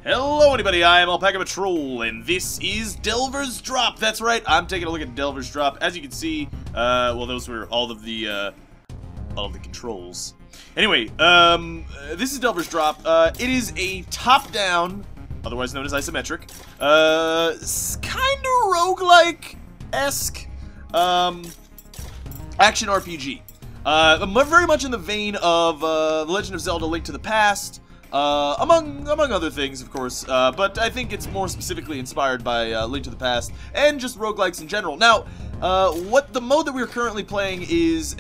Hello everybody, I am alpacapatrol, and this is Delver's Drop. That's right, I'm taking a look at Delver's Drop. As you can see, well, those were all of the controls. Anyway, this is Delver's Drop. It is a top-down, otherwise known as isometric, kinda roguelike-esque, action RPG. Very much in the vein of, The Legend of Zelda: Link to the Past, among other things, of course, but I think it's more specifically inspired by Link to the Past and just roguelikes in general. Now, what the mode that we're currently playing is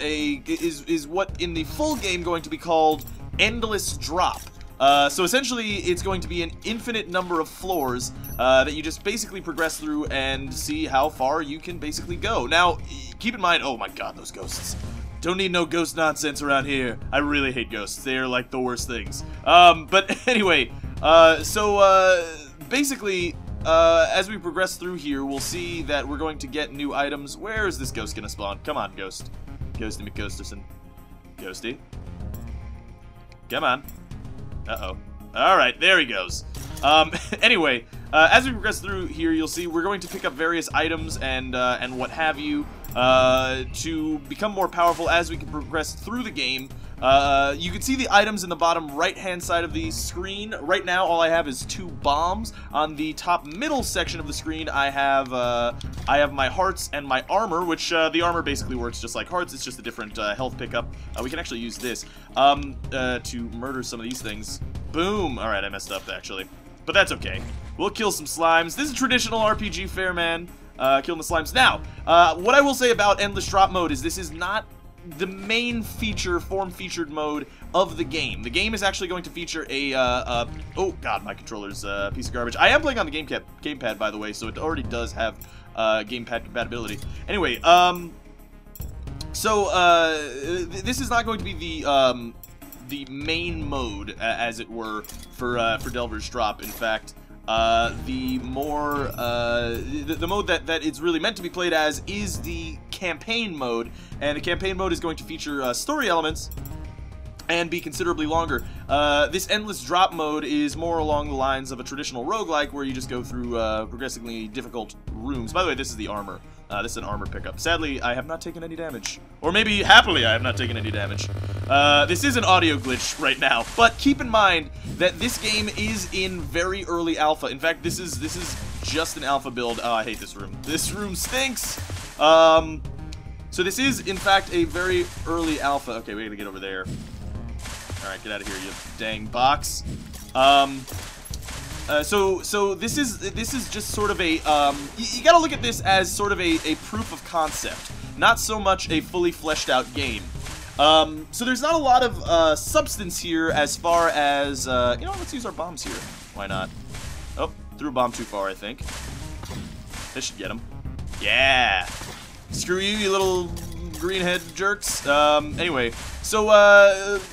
what in the full game going to be called Endless Drop. So essentially, it's going to be an infinite number of floors that you just basically progress through and see how far you can basically go. Now, keep in mind, oh my god, those ghosts. Don't need no ghost nonsense around here. I really hate ghosts. They're like the worst things. But anyway, basically, as we progress through here, we'll see that we're going to get new items. Where is this ghost gonna spawn? Come on, ghost. Ghosty McGhosterson. Ghosty. Come on. Uh-oh. Alright, there he goes. Anyway, as we progress through here, you'll see we're going to pick up various items and what have you, to become more powerful as we can progress through the game. You can see the items in the bottom right-hand side of the screen. Right now, all I have is 2 bombs. On the top middle section of the screen, I have my hearts and my armor, which, the armor basically works just like hearts. It's just a different, health pickup. We can actually use this, to murder some of these things. Boom! Alright, I messed up, actually. But that's okay. We'll kill some slimes. This is traditional RPG fare, man. Killing the slimes. Now, what I will say about Endless Drop mode is this is not the main form-featured mode of the game. The game is actually going to feature a, oh god, my controller's a piece of garbage. I am playing on the gamepad, by the way, so it already does have, gamepad compatibility. Anyway, this is not going to be the main mode, as it were, for Delver's Drop. In fact, the mode that it's really meant to be played as is the campaign mode, and the campaign mode is going to feature story elements and be considerably longer. This Endless Drop mode is more along the lines of a traditional roguelike where you just go through progressively difficult rooms. By the way, this is the armor. This is an armor pickup. Sadly, I have not taken any damage. Or maybe, happily, I have not taken any damage. This is an audio glitch right now, but keep in mind that this game is in very early alpha. In fact, this is just an alpha build. Oh, I hate this room. This room stinks! So this is, in fact, a very early alpha. Okay, we gotta get over there. Alright, get out of here, you dang box. So this is just sort of a, you gotta look at this as sort of a proof of concept, not so much a fully fleshed out game. So there's not a lot of, substance here as far as, you know, let's use our bombs here. Why not? Oh, threw a bomb too far, I think. This should get him. Yeah! Screw you, you little greenhead jerks. Anyway, so,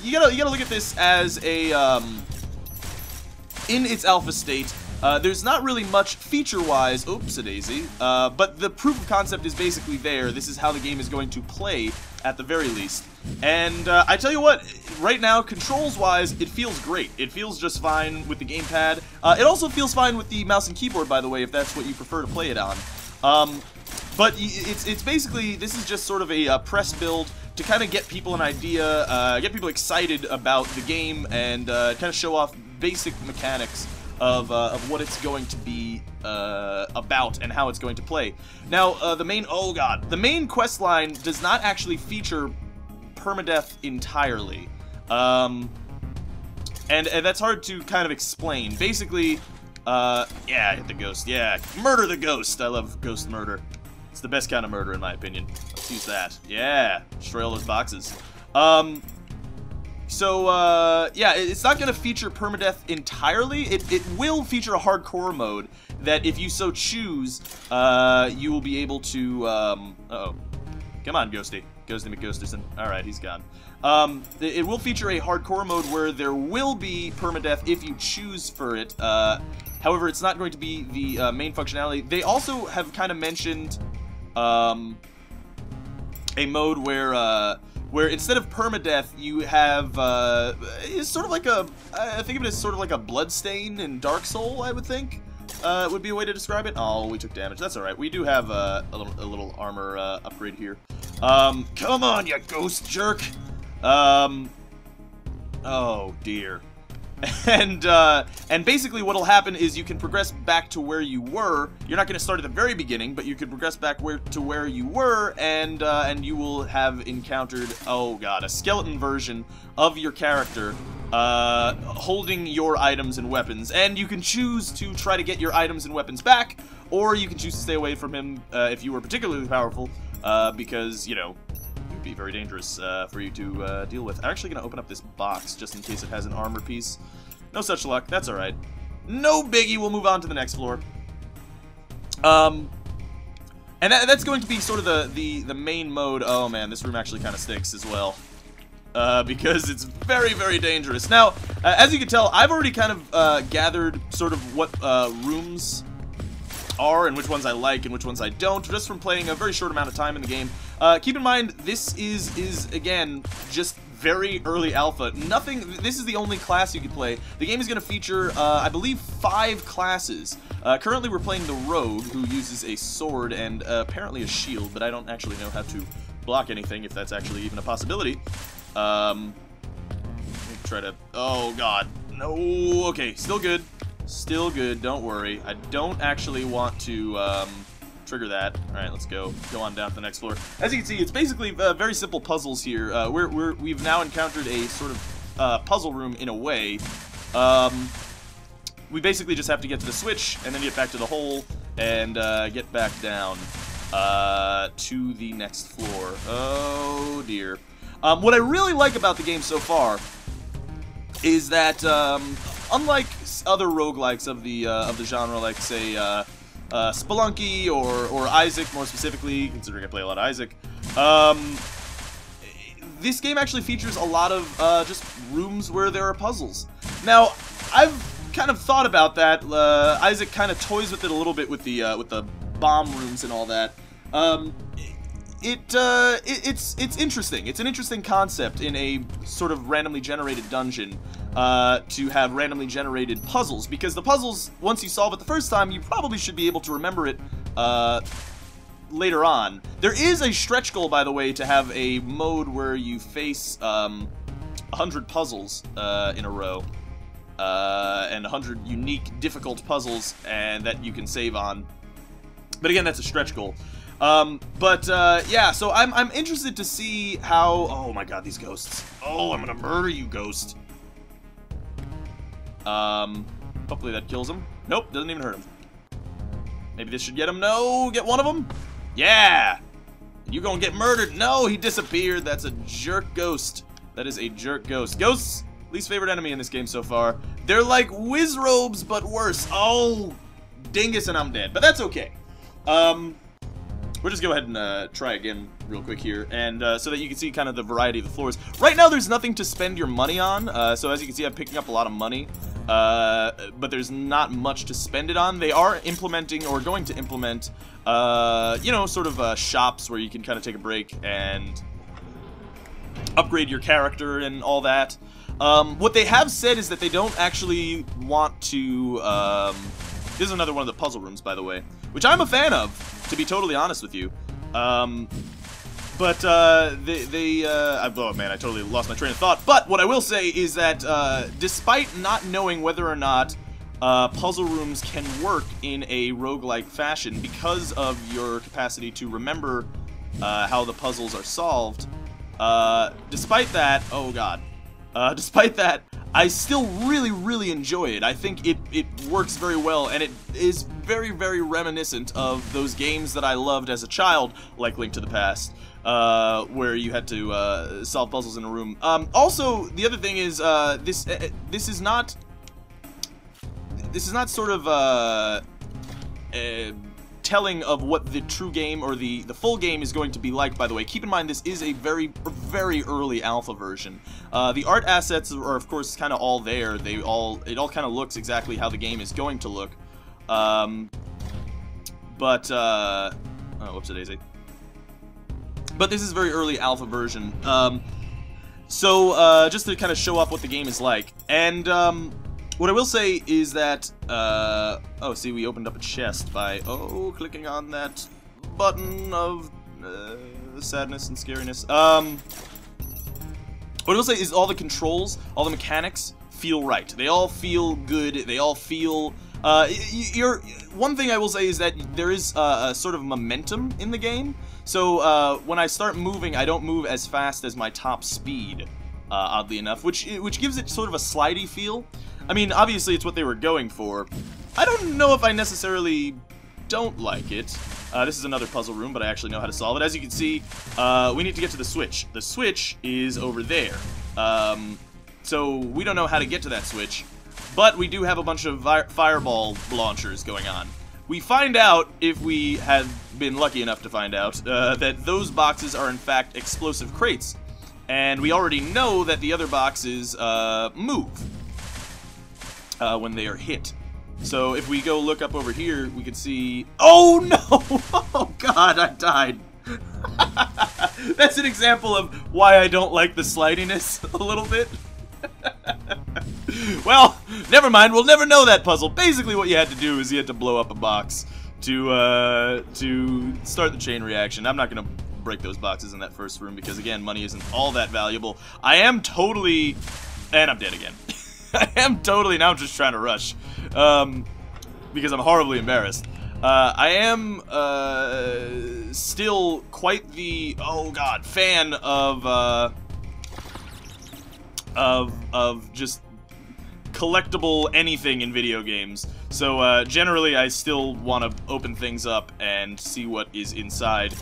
you gotta look at this as a, in its alpha state. There's not really much feature-wise, oops-a-daisy, but the proof of concept is basically there. This is how the game is going to play, at the very least. And, I tell you what, right now, controls-wise, it feels great. It feels just fine with the gamepad. It also feels fine with the mouse and keyboard, by the way, if that's what you prefer to play it on. But it's basically, this is just sort of a press build to kind of get people an idea, get people excited about the game, and kind of show off basic mechanics of what it's going to be about and how it's going to play. Now, the main quest line does not actually feature permadeath entirely, and that's hard to kind of explain. Basically, yeah, hit the ghost. Yeah, murder the ghost. I love ghost murder. It's the best kind of murder, in my opinion. Let's use that. Yeah, destroy all those boxes. Yeah, it's not going to feature permadeath entirely. It will feature a hardcore mode that, if you so choose, you will be able to, uh-oh. Come on, Ghosty. Ghosty McGhosterson. Alright, he's gone. It will feature a hardcore mode where there will be permadeath if you choose for it. However, it's not going to be the main functionality. They also have kind of mentioned a mode where where instead of permadeath, you have, it's sort of like a, I think of it as sort of like a bloodstain in Dark Soul, I would think, would be a way to describe it. Oh, we took damage. That's alright. We do have a little armor upgrade here. Come on, you ghost jerk! Oh, dear. And basically what'll happen is you can progress back to where you were. You're not going to start at the very beginning, but you can progress back to where you were, and you will have encountered, oh god, a skeleton version of your character, holding your items and weapons. And you can choose to try to get your items and weapons back, or you can choose to stay away from him if you were particularly powerful, because, you know, be very dangerous for you to deal with. I'm actually going to open up this box just in case it has an armor piece. No such luck. That's alright. No biggie. We'll move on to the next floor. And that's going to be sort of the main mode. Oh man, this room actually kind of stinks as well. Because it's very, very dangerous. Now, as you can tell, I've already kind of gathered sort of what rooms are and which ones I like and which ones I don't, just from playing a very short amount of time in the game. Keep in mind, this is again, just very early alpha. This is the only class you can play. The game is going to feature, I believe, 5 classes. Currently we're playing the Rogue, who uses a sword and apparently a shield, but I don't actually know how to block anything, if that's actually even a possibility. Let me try to, oh god, no, okay, still good. Still good, don't worry. I don't actually want to trigger that. Alright, let's go on down to the next floor. As you can see, it's basically very simple puzzles here. We've now encountered a sort of puzzle room in a way. We basically just have to get to the switch, and then get back to the hole, and get back down to the next floor. Oh dear. What I really like about the game so far is that, unlike other roguelikes of the genre, like say Spelunky or Isaac, more specifically, considering I play a lot of Isaac, this game actually features a lot of just rooms where there are puzzles. Now, I've kind of thought about that. Isaac kind of toys with it a little bit with the bomb rooms and all that. It's interesting. It's an interesting concept in a sort of randomly generated dungeon to have randomly generated puzzles, because the puzzles, once you solve it the first time, you probably should be able to remember it later on. There is a stretch goal, by the way, to have a mode where you face 100 puzzles in a row, and 100 unique, difficult puzzles, and that you can save on. But again, that's a stretch goal. Yeah, so I'm interested to see how, oh my god, these ghosts. Oh, I'm gonna murder you, ghost. Hopefully that kills him. Nope, doesn't even hurt him. Maybe this should get him. No, get one of them. Yeah. You gonna get murdered. No, he disappeared. That's a jerk ghost. That is a jerk ghost. Ghosts, least favorite enemy in this game so far. They're like whiz robes, but worse. Oh, dingus, and I'm dead. But that's okay. We'll just go ahead and try again real quick here, and so that you can see kind of the variety of the floors. Right now, there's nothing to spend your money on, so as you can see, I'm picking up a lot of money, but there's not much to spend it on. They are implementing, or going to implement, you know, sort of shops where you can kind of take a break and upgrade your character and all that. What they have said is that they don't actually want to, this is another one of the puzzle rooms, by the way, which I'm a fan of, to be totally honest with you. Oh man, I totally lost my train of thought. But what I will say is that, despite not knowing whether or not puzzle rooms can work in a roguelike fashion, because of your capacity to remember how the puzzles are solved, despite that, oh god, despite that, I still really, really enjoy it. I think it works very well, and it is very, very reminiscent of those games that I loved as a child, like Link to the Past, where you had to solve puzzles in a room. Also, the other thing is, this is not sort of telling of what the true game or the full game is going to be like, by the way. Keep in mind, this is a very, very early alpha version. The art assets are, of course, kind of all there. It all kind of looks exactly how the game is going to look. Oh, whoops-a-daisy. but this is very early alpha version. So just to kind of show off what the game is like, and what I will say is that, oh, see, we opened up a chest by, clicking on that button of sadness and scariness. What I will say is all the controls, all the mechanics feel right. They all feel good. They all feel... one thing I will say is that there is a sort of momentum in the game. So when I start moving, I don't move as fast as my top speed, oddly enough, which gives it sort of a slidey feel. I mean, obviously it's what they were going for. I don't know if I necessarily don't like it. This is another puzzle room, but I actually know how to solve it. As you can see, we need to get to the switch. The switch is over there. So we don't know how to get to that switch, but we do have a bunch of fireball launchers going on. We find out, if we had been lucky enough to find out, that those boxes are in fact explosive crates. And we already know that the other boxes move when they are hit. So if we go look up over here, we can see... Oh no! Oh god, I died. That's an example of why I don't like the slidiness a little bit. Well, never mind, we'll never know that puzzle. Basically what you had to do is you had to blow up a box to start the chain reaction. I'm not going to break those boxes in that first room because, again, money isn't all that valuable. I am totally... And I'm dead again. I am totally... Now I'm just trying to rush. Because I'm horribly embarrassed. I am still quite the, oh god, fan of just collectible anything in video games. So generally I still want to open things up and see what is inside,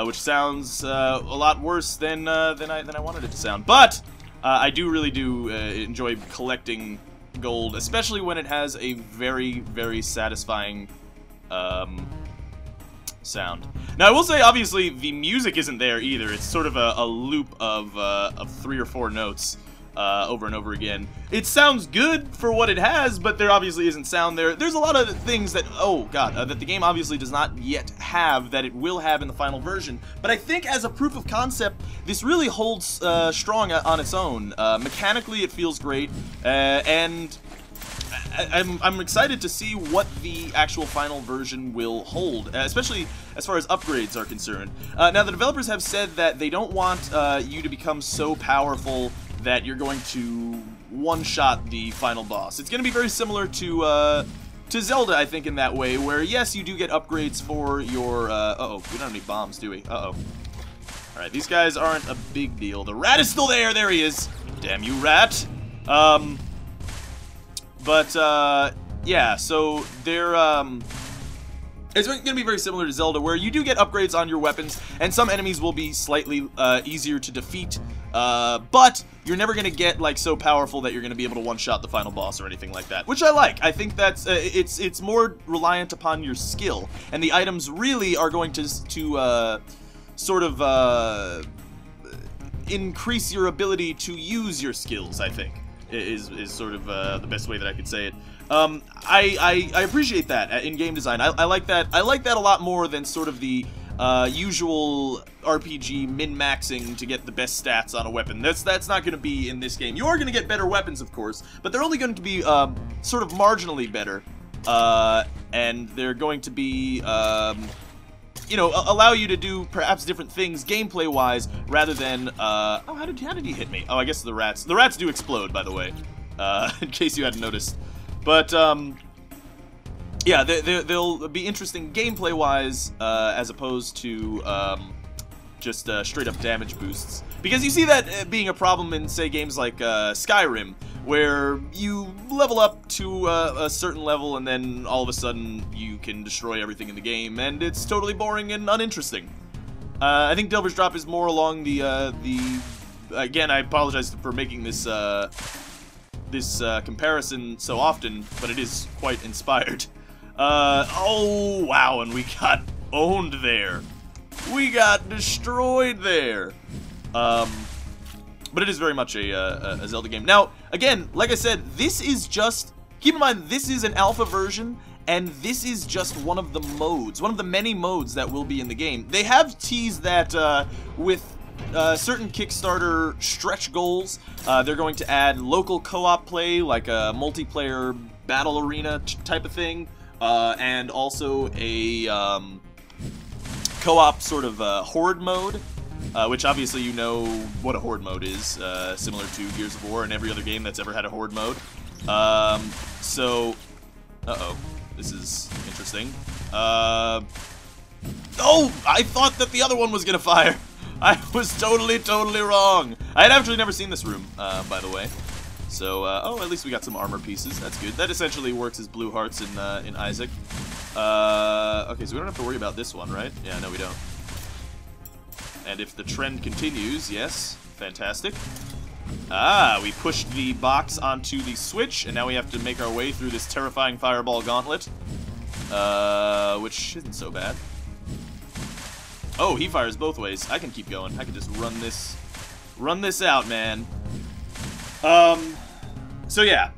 which sounds a lot worse than I wanted it to sound. But I really do enjoy collecting gold, especially when it has a very, very satisfying sound. Now, I will say, obviously, the music isn't there either. It's sort of a loop of 3 or 4 notes over and over again. It sounds good for what it has, but there obviously isn't sound there. There's a lot of things that, oh god, that the game obviously does not yet have that it will have in the final version. But I think as a proof of concept, this really holds strong on its own. Mechanically, it feels great, and I'm excited to see what the actual final version will hold, especially as far as upgrades are concerned. Now, the developers have said that they don't want you to become so powerful that you're going to one-shot the final boss. It's going to be very similar to Zelda, I think, in that way, where, yes, you do get upgrades for your, uh-oh, we don't have any bombs, do we? Uh-oh. Alright, these guys aren't a big deal. The rat is still there! There he is! Damn you, rat! Yeah, so they're, it's going to be very similar to Zelda, where you do get upgrades on your weapons, and some enemies will be slightly easier to defeat, but you're never going to get, like, so powerful that you're going to be able to one-shot the final boss or anything like that, which I like. I think that's, it's more reliant upon your skill, and the items really are going to sort of, increase your ability to use your skills, I think, is sort of, the best way that I could say it. I appreciate that in game design. I like that. I like that a lot more than sort of the usual RPG min-maxing to get the best stats on a weapon. That's not going to be in this game. You are going to get better weapons, of course, but they're only going to be sort of marginally better, and they're going to be you know, allow you to do perhaps different things gameplay-wise rather than oh, how did he hit me? Oh, I guess the rats do explode, by the way, in case you hadn't noticed. But yeah, they'll be interesting gameplay-wise, as opposed to just straight-up damage boosts. Because you see that being a problem in, say, games like Skyrim, where you level up to a certain level and then all of a sudden you can destroy everything in the game, and it's totally boring and uninteresting. I think Delver's Drop is more along the again, I apologize for making this comparison so often, but it is quite inspired. Oh, wow, and we got owned there. We got destroyed there. But it is very much a Zelda game. Now, again, like I said, this is just... Keep in mind, this is an alpha version, and this is just one of the modes, one of the many modes that will be in the game. They have teased that with certain Kickstarter stretch goals, they're going to add local co-op play, like a multiplayer battle arena type of thing, and also a co-op sort of horde mode, which obviously you know what a horde mode is, similar to Gears of War and every other game that's ever had a horde mode. So, uh-oh, this is interesting. Oh, I thought that the other one was gonna fire. I was totally wrong. I had actually never seen this room, by the way. So, oh, at least we got some armor pieces. That's good. That essentially works as blue hearts in Isaac. Okay, so we don't have to worry about this one, right? Yeah, no, we don't. And if the trend continues, yes, fantastic. Ah, we pushed the box onto the switch, and now we have to make our way through this terrifying fireball gauntlet, which isn't so bad. Oh, he fires both ways. I can keep going. I can just run this out, man. So yeah.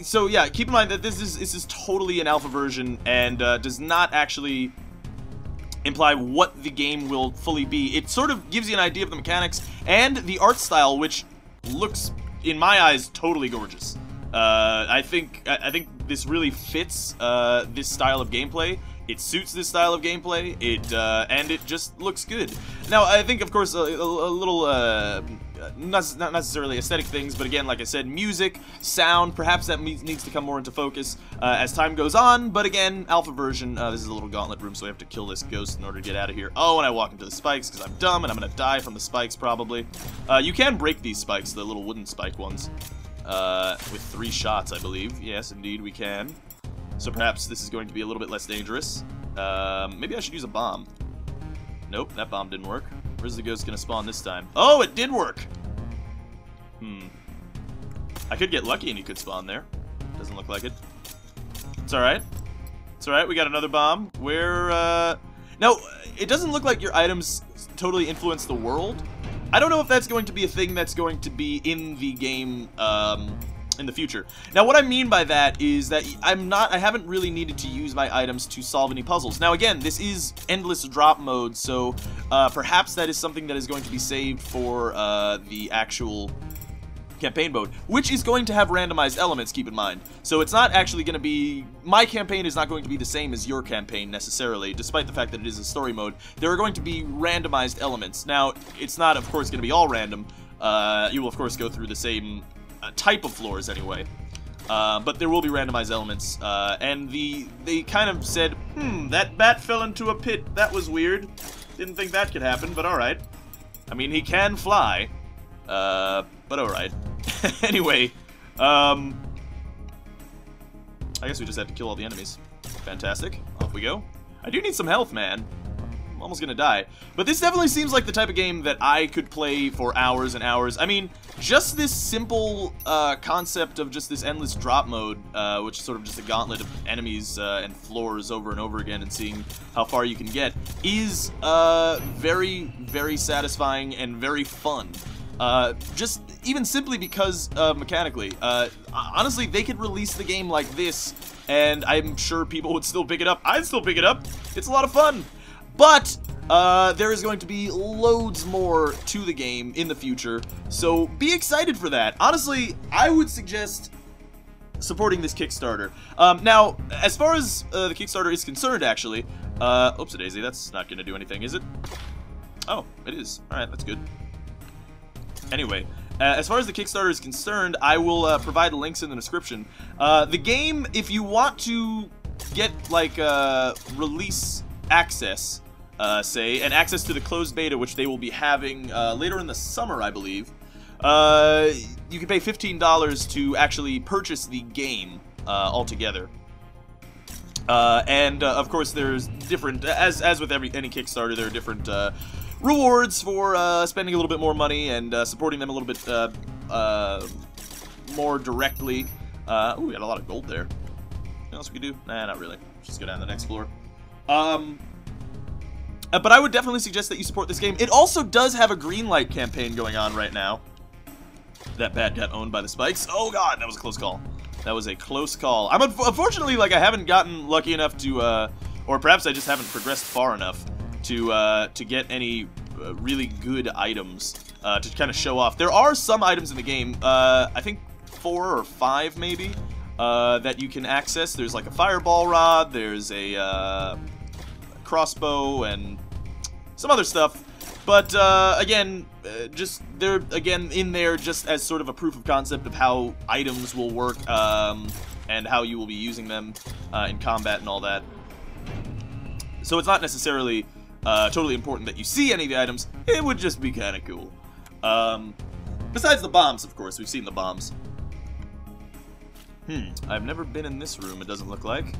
So yeah, keep in mind that this is totally an alpha version and does not actually imply what the game will fully be. It sort of gives you an idea of the mechanics and the art style, which looks, in my eyes, totally gorgeous. I think this really fits this style of gameplay. It suits this style of gameplay. And it just looks good. Now, I think, of course, a little not necessarily aesthetic things, but again, like I said, music, sound, perhaps that needs to come more into focus as time goes on. But again, alpha version. This is a little gauntlet room, so we have to kill this ghost in order to get out of here. Oh, and I walk into the spikes because I'm dumb and I'm gonna die from the spikes probably. You can break these spikes, the little wooden spike ones, with 3 shots, I believe. Yes, indeed, we can. So perhaps this is going to be a little bit less dangerous. Maybe I should use a bomb. Nope, that bomb didn't work. Where's the ghost gonna spawn this time? Oh, it did work! I could get lucky and he could spawn there. Doesn't look like it. It's alright. It's alright, we got another bomb. Where, Now, it doesn't look like your items totally influence the world. I don't know if that's going to be a thing that's going to be in the game, in the future. Now, what I mean by that is that I haven't really needed to use my items to solve any puzzles. Now, again, this is endless drop mode, so perhaps that is something that is going to be saved for the actual campaign mode, which is going to have randomized elements, keep in mind. So it's not actually going to be... My campaign is not going to be the same as your campaign, necessarily, despite the fact that it is a story mode. There are going to be randomized elements. Now, it's not, of course, going to be all random. You will, of course, go through the same type of floors, anyway. But there will be randomized elements. And they kind of said, that bat fell into a pit. That was weird. Didn't think that could happen, but alright. I mean, he can fly. But alright. Anyway, I guess we just had to kill all the enemies. Fantastic. Off we go. I do need some health, man. I'm almost gonna die. But this definitely seems like the type of game that I could play for hours and hours. I mean, just this simple concept of just this endless drop mode, which is sort of just a gauntlet of enemies and floors over and over again and seeing how far you can get, is very, very satisfying and very fun. Just even simply because mechanically. Honestly, they could release the game like this, and I'm sure people would still pick it up. I'd still pick it up. It's a lot of fun. But there is going to be loads more to the game in the future, so be excited for that. Honestly, I would suggest supporting this Kickstarter. Now, as far as the Kickstarter is concerned, actually, oops-a-daisy, that's not going to do anything, is it? Oh, it is. Alright, that's good. Anyway, as far as the Kickstarter is concerned, I will provide links in the description. The game, if you want to get, like, release access, say, and access to the closed beta, which they will be having later in the summer, I believe, you can pay $15 to actually purchase the game altogether. And, of course, there's different, as with any Kickstarter, there are different rewards for spending a little bit more money and supporting them a little bit more directly. Ooh, we got a lot of gold there. Anything else we could do? Nah, not really. Just go down to the next floor. But I would definitely suggest that you support this game. It also does have a Greenlight campaign going on right now. That bat got owned by the spikes. Oh god, that was a close call. That was a close call. I'm unfortunately, like, I haven't gotten lucky enough to, or perhaps I just haven't progressed far enough to get any really good items to kind of show off. There are some items in the game, I think 4 or 5 maybe, that you can access. There's like a fireball rod, there's a crossbow, and some other stuff. But, again, just, they're, again, in there just as sort of a proof of concept of how items will work, and how you will be using them, in combat and all that. So it's not necessarily, totally important that you see any of the items. It would just be kind of cool. Besides the bombs, of course. We've seen the bombs. I've never been in this room, it doesn't look like.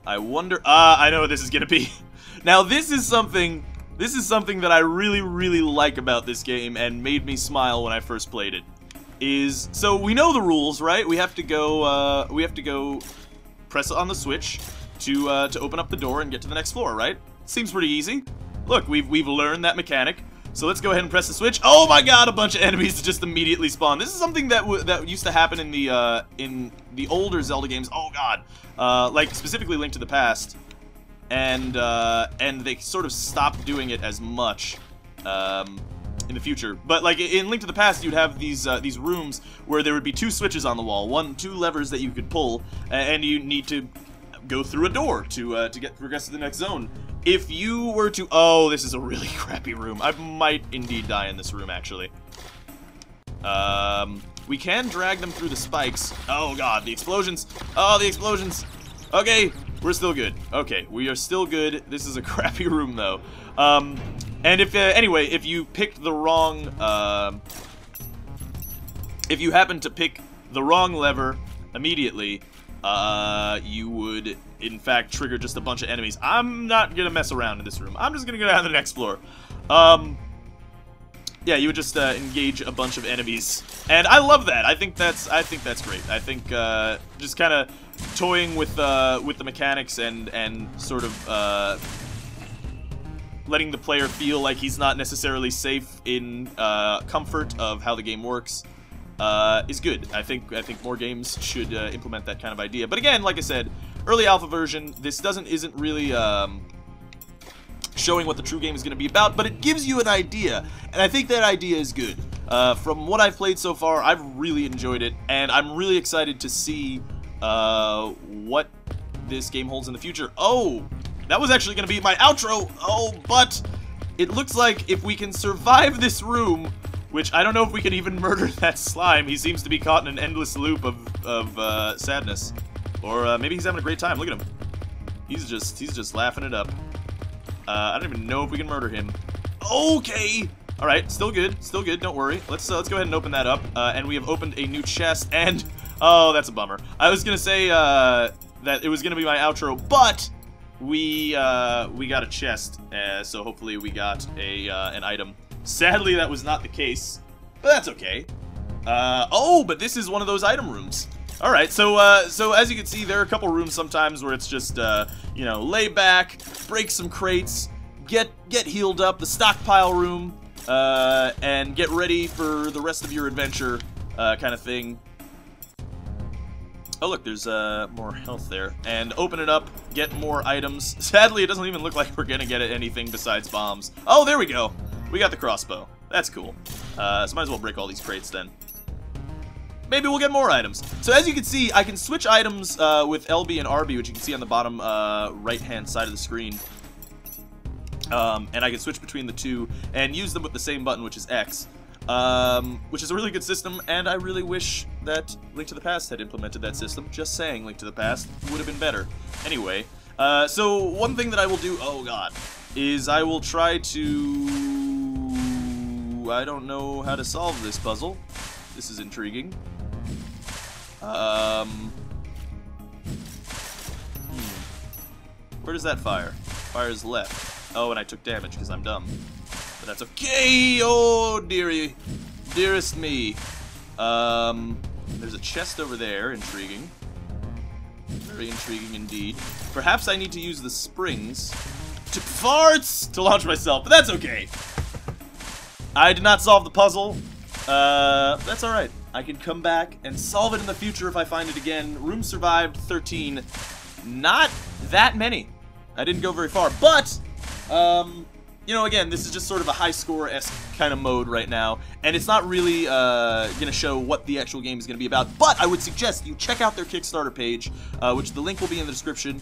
I wonder... I know what this is gonna be. Now, this is something that I really, really like about this game and made me smile when I first played it. So we know the rules, right? We have to go, press on the switch to open up the door and get to the next floor, right? Seems pretty easy. Look, we've learned that mechanic. So let's go ahead and press the switch. Oh my god, a bunch of enemies just immediately spawn. This is something that used to happen in the older Zelda games. Oh god, like specifically Link to the Past. And they sort of stopped doing it as much in the future. But like in Link to the Past, you'd have these rooms where there would be 2 switches on the wall, 2 levers that you could pull, and you need to go through a door to progress to the next zone. If you were to... Oh, this is a really crappy room. I might indeed die in this room, actually. We can drag them through the spikes. Oh god, the explosions. Oh, the explosions. Okay. We're still good. Okay, we are still good. This is a crappy room, though. And if, anyway, if you picked the wrong, if you happen to pick the wrong lever immediately, you would, in fact, trigger just a bunch of enemies. I'm not gonna mess around in this room. I'm just gonna go down to the next floor. Yeah, you would just, engage a bunch of enemies. And I love that. I think that's great. I think, just kind of toying with the mechanics and sort of, letting the player feel like he's not necessarily safe in, comfort of how the game works, is good. I think more games should, implement that kind of idea. But again, like I said, early alpha version, this isn't really, showing what the true game is going to be about, but it gives you an idea, and I think that idea is good. From what I've played so far, I've really enjoyed it, and I'm really excited to see what this game holds in the future. Oh, that was actually going to be my outro. Oh, but it looks like if we can survive this room, which I don't know if we can even murder that slime. He seems to be caught in an endless loop of sadness, or maybe he's having a great time. Look at him. He's just laughing it up. I don't even know if we can murder him. Okay! Alright, still good, don't worry. Let's go ahead and open that up. And we have opened a new chest, and... Oh, that's a bummer. I was gonna say, that it was gonna be my outro, but we got a chest, so hopefully we got an item. Sadly, that was not the case, but that's okay. Oh, but this is one of those item rooms. Alright, so as you can see, there are a couple rooms sometimes where it's just, you know, lay back, break some crates, get healed up, the stockpile room, and get ready for the rest of your adventure, kind of thing. Oh look, there's, more health there. And open it up, get more items. Sadly, it doesn't even look like we're gonna get anything besides bombs. Oh, there we go! We got the crossbow. That's cool. So might as well break all these crates then. Maybe we'll get more items. So as you can see, I can switch items with LB and RB, which you can see on the bottom right-hand side of the screen. And I can switch between the two and use them with the same button, which is X. Which is a really good system, and I really wish that Link to the Past had implemented that system. Just saying, Link to the Past would have been better. Anyway, so one thing that I will do, oh god, is I will try to... I don't know how to solve this puzzle. This is intriguing. Where does that fire? Fires left. Oh, and I took damage because I'm dumb. But that's okay. Oh, dearie. Dearest me. There's a chest over there. Intriguing. Very intriguing indeed. Perhaps I need to use the springs to farts to launch myself, but that's okay. I did not solve the puzzle. that's alright. I can come back and solve it in the future if I find it again. Room survived 13. Not that many. I didn't go very far, but, you know, again, this is just sort of a high score-esque kind of mode right now, and it's not really going to show what the actual game is going to be about, but I would suggest you check out their Kickstarter page, which the link will be in the description.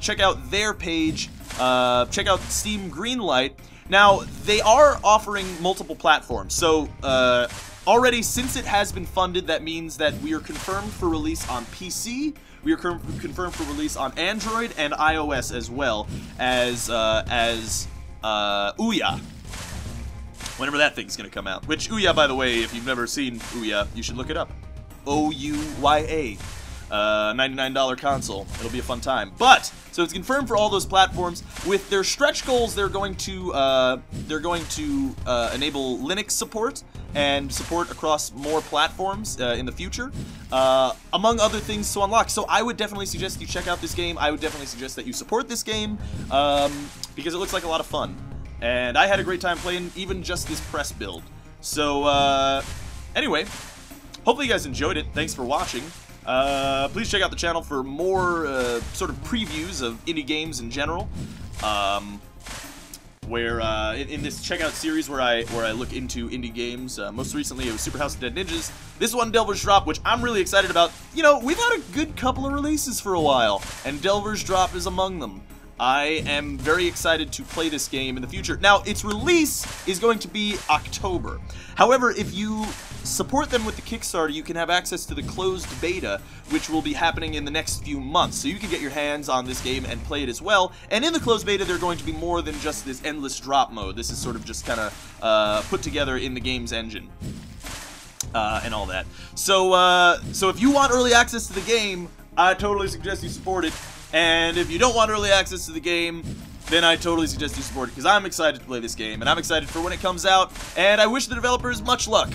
Check out their page, check out Steam Greenlight. Now, they are offering multiple platforms, so already, since it has been funded, that means that we are confirmed for release on PC, we are confirmed for release on Android and iOS as well as Ouya. Whenever that thing's gonna come out. Which, Ouya, by the way, if you've never seen Ouya, you should look it up. O-U-Y-A. $99 console. It'll be a fun time. But, so it's confirmed for all those platforms. With their stretch goals, they're going to enable Linux support and support across more platforms in the future, among other things to unlock. So I would definitely suggest you check out this game. I would definitely suggest that you support this game, because it looks like a lot of fun. And I had a great time playing even just this press build. So, anyway, hopefully you guys enjoyed it. Thanks for watching. Please check out the channel for more sort of previews of indie games in general. Where in this checkout series where I look into indie games. Most recently it was Super House of Dead Ninjas. This one, Delver's Drop, which I'm really excited about. You know, we've had a good couple of releases for a while, and Delver's Drop is among them. I am very excited to play this game in the future. Now, its release is going to be October. However, if you support them with the Kickstarter, you can have access to the closed beta, which will be happening in the next few months. So you can get your hands on this game and play it as well. And in the closed beta, they're going to be more than just this endless drop mode. This is sort of just kind of put together in the game's engine. And all that. So, so if you want early access to the game, I totally suggest you support it. And if you don't want early access to the game, then I totally suggest you support it, because I'm excited to play this game, and I'm excited for when it comes out, and I wish the developers much luck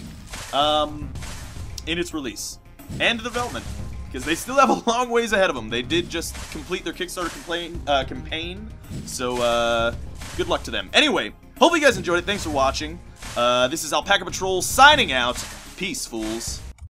in its release and the development, because they still have a long ways ahead of them. They did just complete their Kickstarter campaign, so good luck to them. Anyway, hopefully you guys enjoyed it. Thanks for watching. This is Alpaca Patrol signing out. Peace, fools.